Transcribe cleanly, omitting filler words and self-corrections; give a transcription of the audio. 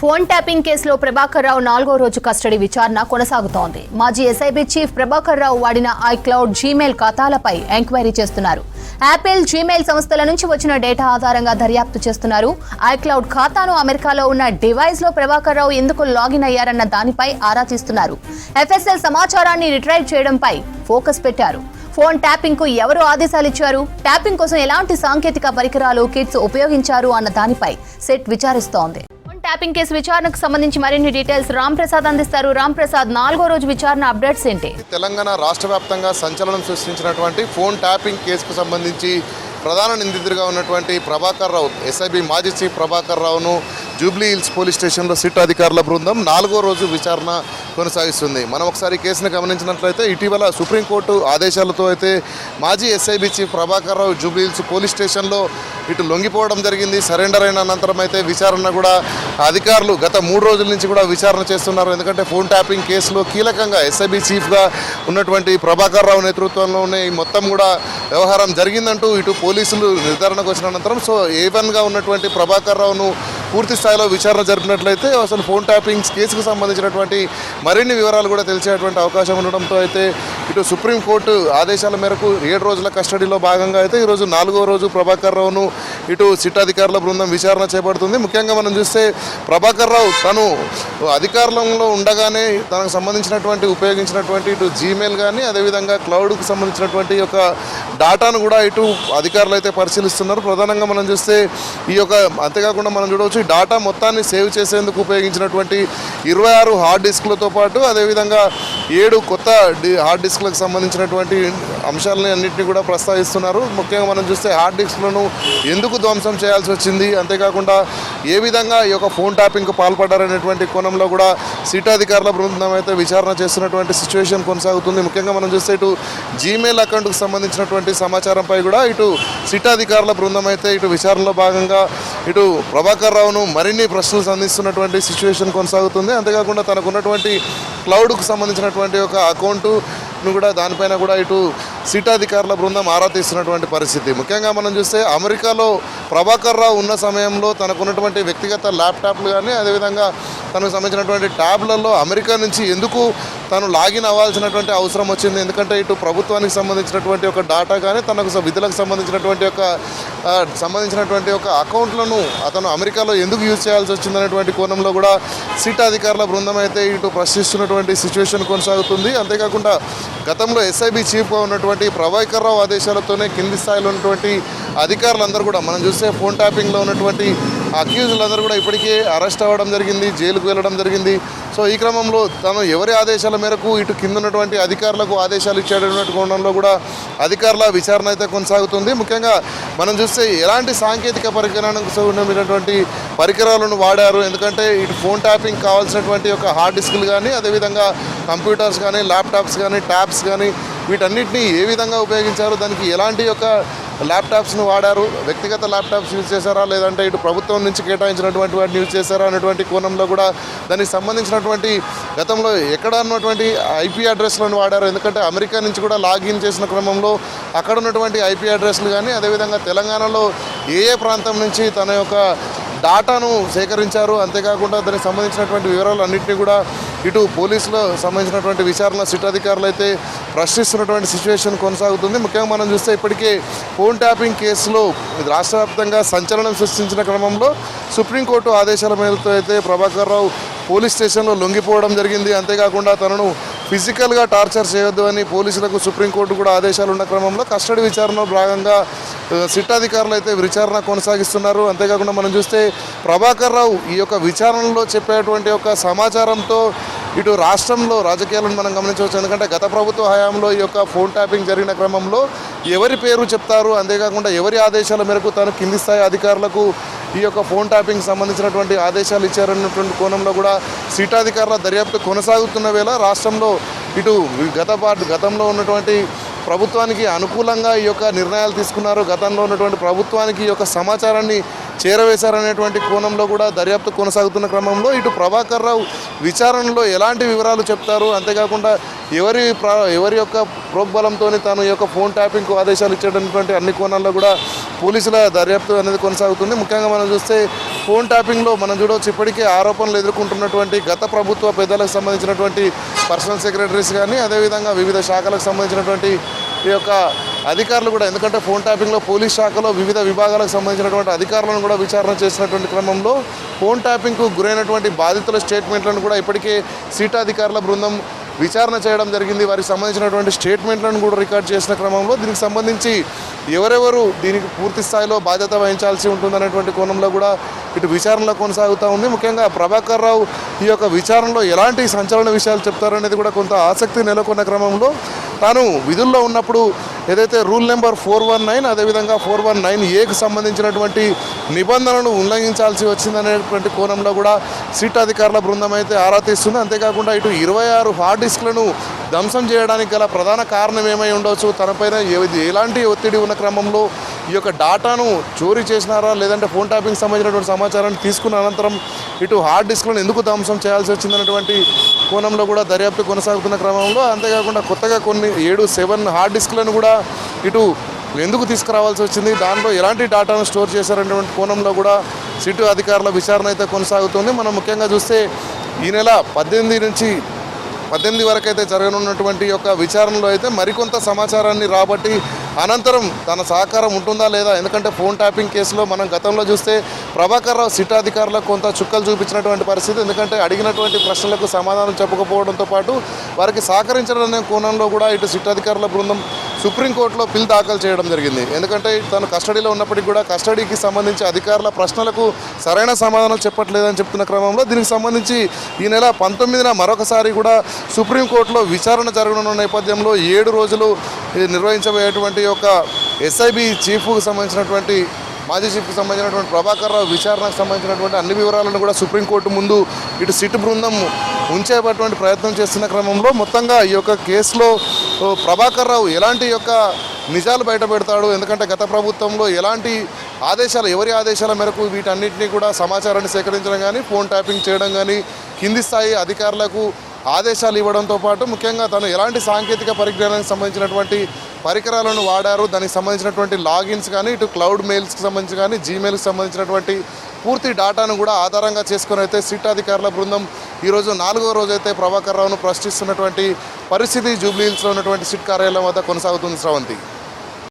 Phone tapping కేసులో ప్రభాకర్ రావు 4వ రోజు కస్టడీ విచారణ కొనసాగుతోంది. మాజీ ఎస్ఐబీ చీఫ్ ప్రభాకర్ రావు వాడిన ఐక్లౌడ్, జీమెయిల్ ఖాతాలపై ఎంక్వైరీ చేస్తున్నారు. యాపిల్, జీమెయిల్ సంస్థల నుంచి వచ్చిన డేటా ఆధారంగా దర్యాప్తు చేస్తున్నారు. ఐక్లౌడ్ ఖాతాను అమెరికాలో ఉన్న డివైస్ లో ప్రభాకర్ రావు ఎందుకు లాగిన్ అయ్యారన్న దానిపై ఆరా తీస్తున్నారు. ఎఫ్ఎస్ఎల్ సమాచారాన్ని రిట్రైవ్ చేయడంపై ఫోకస్ పెట్టారు. ఫోన్ ట్యాపింగ్ కు ఎవరు ఆదేశాలు ఇచ్చారు, ట్యాపింగ్ కోసం ఎలాంటి సాంకేతిక పరికరాలు, కిట్స్ ఉపయోగించారు అన్న దానిపై సెట్ విచారిస్తోంది. ట్యాపింగ్ కేసు విచారణకు సంబంధించి మరిన్ని డీటెయిల్స్ రామ్ ప్రసాద్ అందిస్తారు. రామ్ ప్రసాద్, 4వ రోజు విచారణ అప్డేట్స్ ఏంటి? తెలంగాణ రాష్ట్ర వ్యాప్తంగా సంచలనం సృష్టించినటువంటి ఫోన్ ట్యాపింగ్ కేసుకు సంబంధించి ప్రధాన నిందితుడిగా ఉన్నటువంటి ప్రభాకర్ రావు, ఎస్ఐబి మాజీ చీఫ్ ప్రభాకర్ రావును జూబ్లీ హిల్స్ పోలీస్ స్టేషన్లో సిట్ అధికారుల బృందం 4వ రోజు విచారణ కొనసాగిస్తుంది. మనం ఒకసారి కేసును గమనించినట్లయితే ఇటీవల సుప్రీంకోర్టు ఆదేశాలతో అయితే మాజీ SIB chief Prabhakar Rao Jubilee Hills police స్టేషన్లో ఇటు లొంగిపోవడం జరిగింది. సరెండర్ అయిన అనంతరం అయితే విచారణ కూడా అధికారులు గత 3 రోజుల నుంచి కూడా విచారణ చేస్తున్నారు. ఎందుకంటే ఫోన్ ట్యాపింగ్ కేసులో కీలకంగా ఎస్ఐబి చీఫ్గా ఉన్నటువంటి ప్రభాకర్ రావు నేతృత్వంలోనే మొత్తం కూడా వ్యవహారం జరిగిందంటూ ఇటు పోలీసులు నిర్ధారణకు వచ్చిన అనంతరం ఏవన్గా ఉన్నటువంటి ప్రభాకర్ రావును పూర్తి స్థాయిలో విచారణ జరిపినట్లయితే అసలు ఫోన్ ట్యాపింగ్ కేసుకు సంబంధించినటువంటి మరిన్ని వివరాలు కూడా తెలిసేటువంటి అవకాశం ఉండడంతో అయితే ఇటు సుప్రీంకోర్టు ఆదేశాల మేరకు 7 రోజుల కస్టడీలో భాగంగా అయితే ఈరోజు 4వ రోజు ప్రభాకర్ రావును ఇటు సిట్ అధికారుల బృందం విచారణ చేపడుతుంది. ముఖ్యంగా మనం చూస్తే ప్రభాకర్ రావు తను అధికారంలో ఉండగానే తనకు సంబంధించినటువంటి ఉపయోగించినటువంటి ఇటు జీమెయిల్ కానీ అదేవిధంగా క్లౌడ్కు సంబంధించినటువంటి యొక్క డాటాను కూడా ఇటు అధికారులు అయితే పరిశీలిస్తున్నారు. ప్రధానంగా మనం చూస్తే ఈ యొక్క అంతేకాకుండా మనం చూడవచ్చు డాటా మొత్తాన్ని సేవ్ చేసేందుకు ఉపయోగించినటువంటి 26 హార్డ్ డిస్క్లతో పాటు అదేవిధంగా 7 కొత్త హార్డ్ డిస్క్లకు సంబంధించినటువంటి అంశాలని అన్నింటినీ కూడా ప్రస్తావిస్తున్నారు. ముఖ్యంగా మనం చూస్తే హార్డ్ డిస్క్లను ఎందుకు ధ్వంసం చేయాల్సి వచ్చింది, అంతేకాకుండా ఏ విధంగా ఈ యొక్క ఫోన్ ట్యాపింగ్కు పాల్పడ్డారనేటువంటి కోణంలో కూడా సిట్ అధికారుల బృందం అయితే విచారణ చేస్తున్నటువంటి సిచ్యువేషన్ కొనసాగుతుంది. ముఖ్యంగా మనం చూస్తే ఇటు జీమెయిల్ అకౌంట్కు సంబంధించినటువంటి సమాచారంపై కూడా ఇటు సిట్ అధికారుల బృందం అయితే ఇటు విచారణలో భాగంగా ఇటు ప్రభాకర్ రావును మరిన్ని ప్రశ్నలు సంధిస్తున్నటువంటి సిచ్యువేషన్ కొనసాగుతుంది. అంతేకాకుండా తనకు ఉన్నటువంటి క్లౌడ్కు సంబంధించినటువంటి ఒక అకౌంటును కూడా దానిపైన కూడా ఇటు సిట్ అధికారుల బృందం ఆరా తీస్తున్నటువంటి పరిస్థితి. ముఖ్యంగా మనం చూస్తే అమెరికాలో ప్రభాకర్ రావు ఉన్న సమయంలో తనకున్నటువంటి వ్యక్తిగత ల్యాప్టాప్లు కానీ అదేవిధంగా తనకు సంబంధించినటువంటి ట్యాబ్లలో అమెరికా నుంచి ఎందుకు తను లాగిన్ అవ్వాల్సినటువంటి అవసరం వచ్చింది, ఎందుకంటే ఇటు ప్రభుత్వానికి సంబంధించినటువంటి ఒక డాటా కానీ తనకు విధులకు సంబంధించినటువంటి ఒక అకౌంట్లను అతను అమెరికాలో ఎందుకు యూజ్ చేయాల్సి వచ్చిందనేటువంటి కోణంలో కూడా సిట్ అధికారుల బృందం అయితే ఇటు ప్రశ్నిస్తున్నటువంటి సిచ్యువేషన్ కొనసాగుతుంది. అంతేకాకుండా గతంలో ఎస్ఐబి చీఫ్గా ఉన్నటువంటి ప్రభాకర్ రావు ఆదేశాలతోనే కింది స్థాయిలో ఉన్నటువంటి అధికారులందరూ కూడా మనం చూస్తే ఫోన్ ట్యాపింగ్లో ఉన్నటువంటి అక్యూజులందరూ కూడా ఇప్పటికే అరెస్ట్ అవ్వడం జరిగింది, జైలుకు వెళ్ళడం జరిగింది. ఈ క్రమంలో తను ఎవరి ఆదేశాల మేరకు ఇటు కింద ఉన్నటువంటి అధికారులకు ఆదేశాలు ఇచ్చాడనేటువంటి కోణంలో కూడా అధికారుల విచారణ అయితే కొనసాగుతుంది. ముఖ్యంగా మనం చూస్తే ఎలాంటి సాంకేతిక పరికరానికి సంబంధించినటువంటి పరికరాలను వాడారు, ఎందుకంటే ఇటు ఫోన్ ట్యాపింగ్ కావాల్సినటువంటి ఒక హార్డ్ డిస్క్లు కానీ అదేవిధంగా కంప్యూటర్స్ కానీ ల్యాప్టాప్స్ కానీ ట్యాబ్స్ కానీ వీటన్నిటిని ఏ విధంగా ఉపయోగించారు, దానికి ఎలాంటి యొక్క ల్యాప్టాప్స్ను వాడారు, వ్యక్తిగత ల్యాప్టాప్స్ యూజ్ చేశారా లేదంటే ఇటు ప్రభుత్వం నుంచి కేటాయించినటువంటి వాటిని యూజ్ చేశారా అనేటువంటి కోణంలో కూడా దానికి సంబంధించినటువంటి గతంలో ఎక్కడ ఉన్నటువంటి ఐపీ అడ్రస్లను వాడారు, ఎందుకంటే అమెరికా నుంచి కూడా లాగిన్ చేసిన క్రమంలో అక్కడ ఉన్నటువంటి ఐపీ అడ్రస్లు కానీ అదేవిధంగా తెలంగాణలో ఏ ప్రాంతం నుంచి తన యొక్క డాటాను సేకరించారు, అంతేకాకుండా దానికి సంబంధించినటువంటి వివరాలు అన్నింటినీ కూడా ఇటు పోలీసులో సంబంధించినటువంటి విచారణ సిట్ అధికారులు అయితే ప్రశ్నిస్తున్నటువంటి సిచ్యువేషన్ కొనసాగుతుంది. ముఖ్యంగా మనం చూస్తే ఇప్పటికే ఫోన్ ట్యాపింగ్ కేసులో రాష్ట్ర వ్యాప్తంగా సంచలనం సృష్టించిన క్రమంలో సుప్రీంకోర్టు ఆదేశాల మేరకు అయితే ప్రభాకర్ రావు పోలీస్ స్టేషన్లో లొంగిపోవడం జరిగింది. అంతేకాకుండా తనను ఫిజికల్గా టార్చర్ చేయొద్దు అని పోలీసులకు సుప్రీంకోర్టు కూడా ఆదేశాలు ఉన్న క్రమంలో కస్టడీ విచారణలో భాగంగా సిట్ అధికారులు అయితే విచారణ కొనసాగిస్తున్నారు. అంతేకాకుండా మనం చూస్తే ప్రభాకర్ రావు ఈ యొక్క విచారణలో చెప్పేటువంటి ఒక సమాచారంతో ఇటు రాష్ట్రంలో రాజకీయాలను మనం గమనించవచ్చు. ఎందుకంటే గత ప్రభుత్వ హయాంలో ఈ యొక్క ఫోన్ ట్యాపింగ్ జరిగిన క్రమంలో ఎవరి పేరు చెప్తారు, అంతేకాకుండా ఎవరి ఆదేశాల మేరకు తాను కింది స్థాయి అధికారులకు ఈ యొక్క ఫోన్ ట్యాపింగ్ సంబంధించినటువంటి ఆదేశాలు ఇచ్చారన్నటువంటి కోణంలో కూడా సిట్ అధికారుల దర్యాప్తు కొనసాగుతున్న వేళ రాష్ట్రంలో ఇటు గతంలో ఉన్నటువంటి ప్రభుత్వానికి అనుకూలంగా ఈ యొక్క నిర్ణయాలు తీసుకున్నారు, గతంలో ఉన్నటువంటి ప్రభుత్వానికి ఈ యొక్క సమాచారాన్ని చేరవేశారనేటువంటి కోణంలో కూడా దర్యాప్తు కొనసాగుతున్న క్రమంలో ఇటు ప్రభాకర్ రావు విచారణలో ఎలాంటి వివరాలు చెప్తారు, అంతేకాకుండా ఎవరి యొక్క ప్రోగ్బలంతో తాను ఈ యొక్క ఫోన్ ట్యాపింగ్కు ఆదేశాలు ఇచ్చేటటువంటి అన్ని కోణాల్లో కూడా పోలీసుల దర్యాప్తు అనేది కొనసాగుతుంది. ముఖ్యంగా మనం చూస్తే ఫోన్ ట్యాపింగ్లో మనం చూడవచ్చు ఇప్పటికే ఆరోపణలు ఎదుర్కొంటున్నటువంటి గత ప్రభుత్వ పెద్దలకు సంబంధించినటువంటి పర్సనల్ సెక్రటరీస్ కానీ అదేవిధంగా వివిధ శాఖలకు సంబంధించినటువంటి ఈ యొక్క అధికారులు కూడా, ఎందుకంటే ఫోన్ ట్యాపింగ్లో పోలీస్ శాఖలో వివిధ విభాగాలకు సంబంధించినటువంటి అధికారులను కూడా విచారణ చేసినటువంటి క్రమంలో ఫోన్ ట్యాపింగ్కు గురైనటువంటి బాధితుల స్టేట్మెంట్లను కూడా ఇప్పటికే సిట్ అధికారుల బృందం విచారణ చేయడం జరిగింది. వారికి సంబంధించినటువంటి స్టేట్మెంట్లను కూడా రికార్డ్ చేసిన క్రమంలో దీనికి సంబంధించి ఎవరెవరు దీనికి పూర్తి స్థాయిలో బాధ్యత వహించాల్సి ఉంటుందనేటువంటి కోణంలో కూడా ఇటు విచారణలో కొనసాగుతూ ఉంది. ముఖ్యంగా ప్రభాకర్ రావు ఈ యొక్క విచారణలో ఎలాంటి సంచలన విషయాలు చెప్తారనేది కూడా కొంత ఆసక్తి నెలకొన్న క్రమంలో తాను విధుల్లో ఉన్నప్పుడు ఏదైతే రూల్ నెంబర్ 419 అదేవిధంగా 419A సంబంధించినటువంటి నిబంధనలను ఉల్లంఘించాల్సి వచ్చిందనేటువంటి కోణంలో కూడా సిట్ అధికారుల బృందం అయితే ఆరా తీస్తుంది. అంతేకాకుండా ఇటు 26 హార్డ్ డిస్క్లను ధ్వంసం చేయడానికి గల ప్రధాన కారణం ఏమై ఉండవచ్చు, తనపైన ఎలాంటి ఒత్తిడి ఉన్న క్రమంలో ఈ యొక్క డాటాను చోరీ చేసినారా లేదంటే ఫోన్ ట్యాపింగ్ సంబంధించినటువంటి సమాచారాన్ని తీసుకున్న అనంతరం ఇటు హార్డ్ డిస్క్లను ఎందుకు ధ్వంసం చేయాల్సి వచ్చిందనేటువంటి కోణంలో కూడా దర్యాప్తు కొనసాగుతున్న క్రమంలో, అంతేకాకుండా కొత్తగా కొన్ని 7 హార్డ్ డిస్క్లను కూడా ఇటు ఎందుకు తీసుకురావాల్సి వచ్చింది, దాంట్లో ఎలాంటి డాటాను స్టోర్ చేశారనేటువంటి కోణంలో కూడా సిట్ అధికారుల విచారణ అయితే కొనసాగుతుంది. మనం ముఖ్యంగా చూస్తే ఈ నెల 18 వరకు అయితే జరగనున్నటువంటి యొక్క విచారణలో అయితే మరికొంత సమాచారాన్ని రాబట్టి అనంతరం తన సహకారం ఉంటుందా లేదా, ఎందుకంటే ఫోన్ ట్యాపింగ్ కేసులో మనం గతంలో చూస్తే ప్రభాకర్ రావు సిట్ అధికారులకు కొంత చుక్కలు చూపించినటువంటి పరిస్థితి. ఎందుకంటే అడిగినటువంటి ప్రశ్నలకు సమాధానం చెప్పకపోవడంతో పాటు వారికి సహకరించడం కోణంలో కూడా ఇటు సిట్ అధికారుల బృందం సుప్రీంకోర్టులో పిల్ దాఖలు చేయడం జరిగింది. ఎందుకంటే తను కస్టడీలో ఉన్నప్పటికీ కూడా కస్టడీకి సంబంధించి అధికారుల ప్రశ్నలకు సరైన సమాధానం చెప్పట్లేదని చెప్తున్న క్రమంలో దీనికి సంబంధించి ఈ నెల 19న మరొకసారి కూడా సుప్రీంకోర్టులో విచారణ జరగనున్న నేపథ్యంలో 7 రోజులు నిర్వహించబోయేటువంటి యొక్క ఎస్ఐబి చీఫ్కు సంబంధించినటువంటి మాజీ చీఫ్కి సంబంధించినటువంటి ప్రభాకర్ రావు విచారణకు సంబంధించినటువంటి అన్ని వివరాలను కూడా సుప్రీంకోర్టు ముందు ఇటు సిట్ బృందం ఉంచేటువంటి ప్రయత్నం చేస్తున్న క్రమంలో మొత్తంగా ఈ యొక్క కేసులో ప్రభాకర్ రావు ఎలాంటి యొక్క నిజాలు బయటపెడతాడు, ఎందుకంటే గత ప్రభుత్వంలో ఎలాంటి ఆదేశాలు, ఎవరి ఆదేశాల మేరకు వీటన్నిటినీ కూడా సమాచారాన్ని సేకరించడం కానీ ఫోన్ ట్యాపింగ్ చేయడం కానీ కింది స్థాయి అధికారులకు ఆదేశాలు ఇవ్వడంతో పాటు ముఖ్యంగా తను ఎలాంటి సాంకేతిక పరిజ్ఞానానికి సంబంధించినటువంటి పరికరాలను వాడారు, దానికి సంబంధించినటువంటి లాగిన్స్ కానీ ఇటు క్లౌడ్ మెయిల్స్కి సంబంధించి కానీ జీమెయిల్కి సంబంధించినటువంటి పూర్తి డాటాను కూడా ఆధారంగా చేసుకొని అయితే సిట్ అధికారుల బృందం ఈరోజు 4వ రోజు అయితే ప్రభాకర్ రావును ప్రశ్నిస్తున్నటువంటి పరిస్థితి జూబ్లీ హిల్స్లో ఉన్నటువంటి సిట్ కార్యాలయం వద్ద కొనసాగుతుంది. శ్రవంతి.